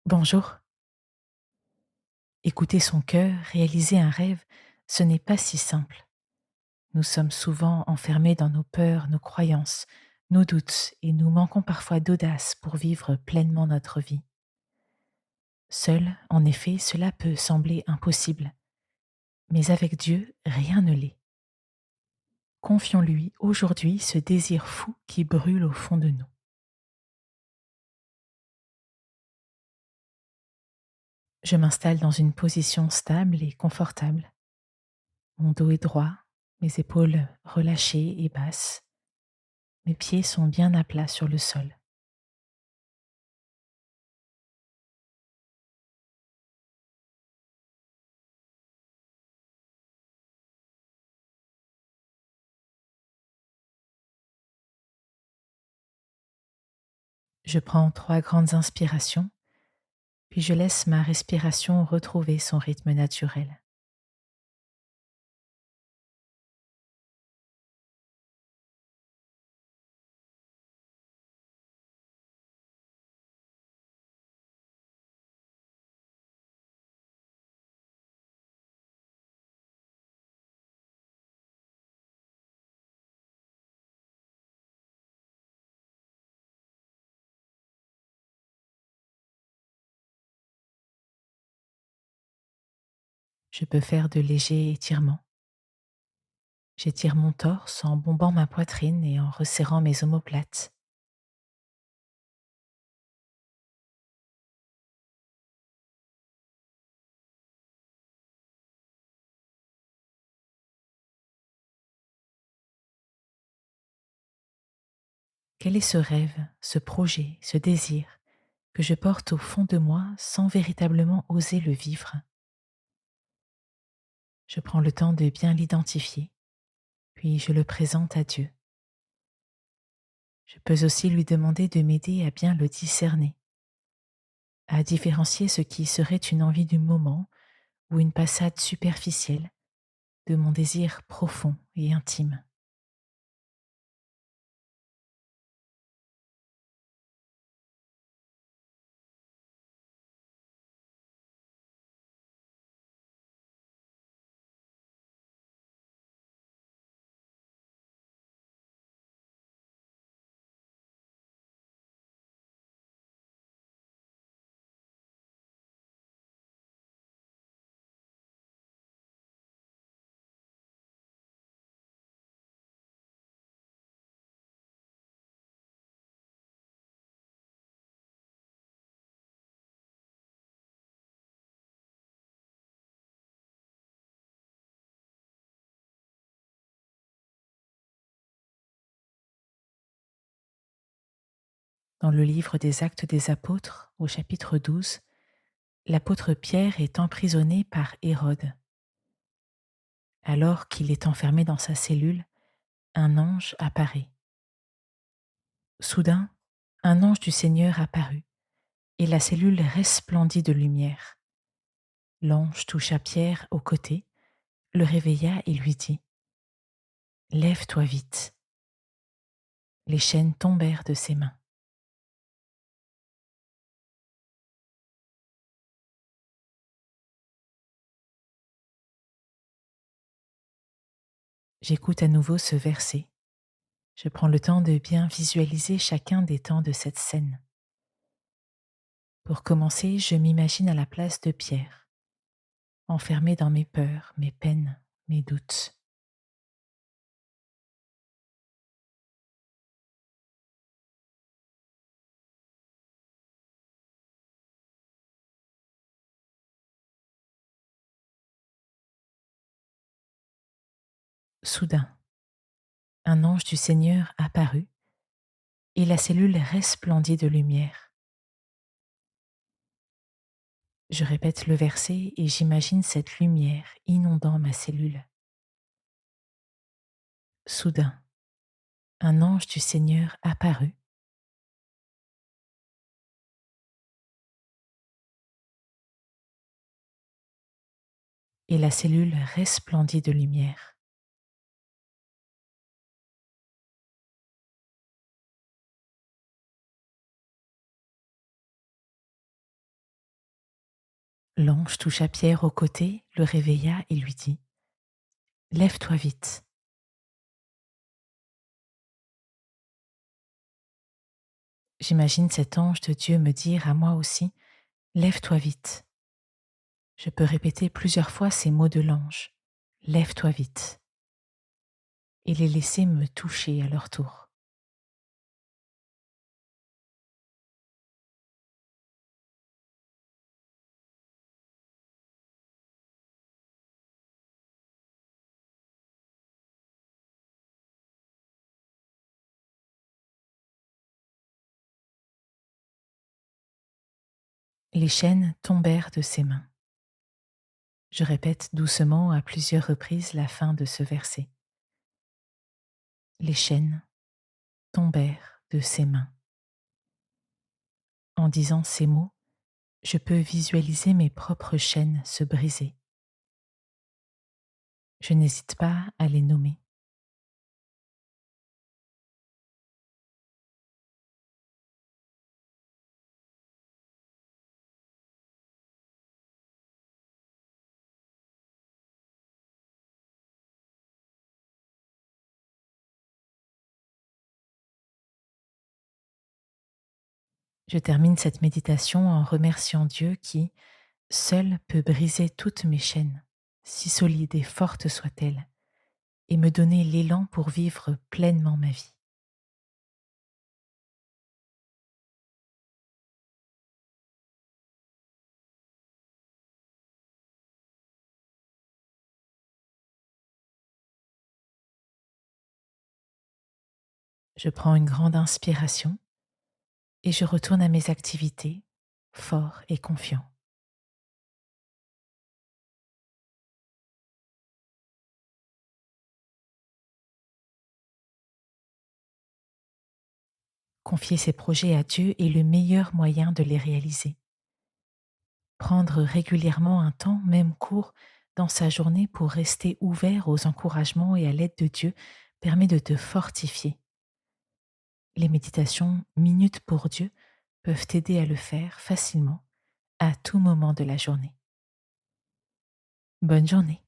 Bonjour. Écouter son cœur, réaliser un rêve, ce n'est pas si simple. Nous sommes souvent enfermés dans nos peurs, nos croyances, nos doutes et nous manquons parfois d'audace pour vivre pleinement notre vie. Seul, en effet, cela peut sembler impossible, mais avec Dieu, rien ne l'est. Confions-lui aujourd'hui ce désir fou qui brûle au fond de nous. Je m'installe dans une position stable et confortable. Mon dos est droit, mes épaules relâchées et basses. Mes pieds sont bien à plat sur le sol. Je prends 3 grandes inspirations, puis je laisse ma respiration retrouver son rythme naturel. Je peux faire de légers étirements. J'étire mon torse en bombant ma poitrine et en resserrant mes omoplates. Quel est ce rêve, ce projet, ce désir que je porte au fond de moi sans véritablement oser le vivre? Je prends le temps de bien l'identifier, puis je le présente à Dieu. Je peux aussi lui demander de m'aider à bien le discerner, à différencier ce qui serait une envie du moment ou une passade superficielle de mon désir profond et intime. Dans le livre des Actes des Apôtres, au chapitre 12, l'apôtre Pierre est emprisonné par Hérode. Alors qu'il est enfermé dans sa cellule, un ange apparaît. Soudain, un ange du Seigneur apparut, et la cellule resplendit de lumière. L'ange toucha Pierre au côté, le réveilla et lui dit: Lève-toi vite. Les chaînes tombèrent de ses mains. J'écoute à nouveau ce verset. Je prends le temps de bien visualiser chacun des temps de cette scène. Pour commencer, je m'imagine à la place de Pierre, enfermé dans mes peurs, mes peines, mes doutes. Soudain, un ange du Seigneur apparut et la cellule resplendit de lumière. Je répète le verset et j'imagine cette lumière inondant ma cellule. Soudain, un ange du Seigneur apparut et la cellule resplendit de lumière. L'ange toucha Pierre au côté, le réveilla et lui dit: Lève-toi vite. J'imagine cet ange de Dieu me dire à moi aussi: Lève-toi vite. Je peux répéter plusieurs fois ces mots de l'ange: Lève-toi vite, et les laisser me toucher à leur tour. Les chaînes tombèrent de ses mains. Je répète doucement à plusieurs reprises la fin de ce verset. Les chaînes tombèrent de ses mains. En disant ces mots, je peux visualiser mes propres chaînes se briser. Je n'hésite pas à les nommer. Je termine cette méditation en remerciant Dieu qui, seul, peut briser toutes mes chaînes, si solides et fortes soient-elles, et me donner l'élan pour vivre pleinement ma vie. Je prends une grande inspiration et je retourne à mes activités, fort et confiant. Confier ses projets à Dieu est le meilleur moyen de les réaliser. Prendre régulièrement un temps, même court, dans sa journée pour rester ouvert aux encouragements et à l'aide de Dieu permet de te fortifier. Les méditations minutes pour Dieu peuvent t'aider à le faire facilement à tout moment de la journée. Bonne journée.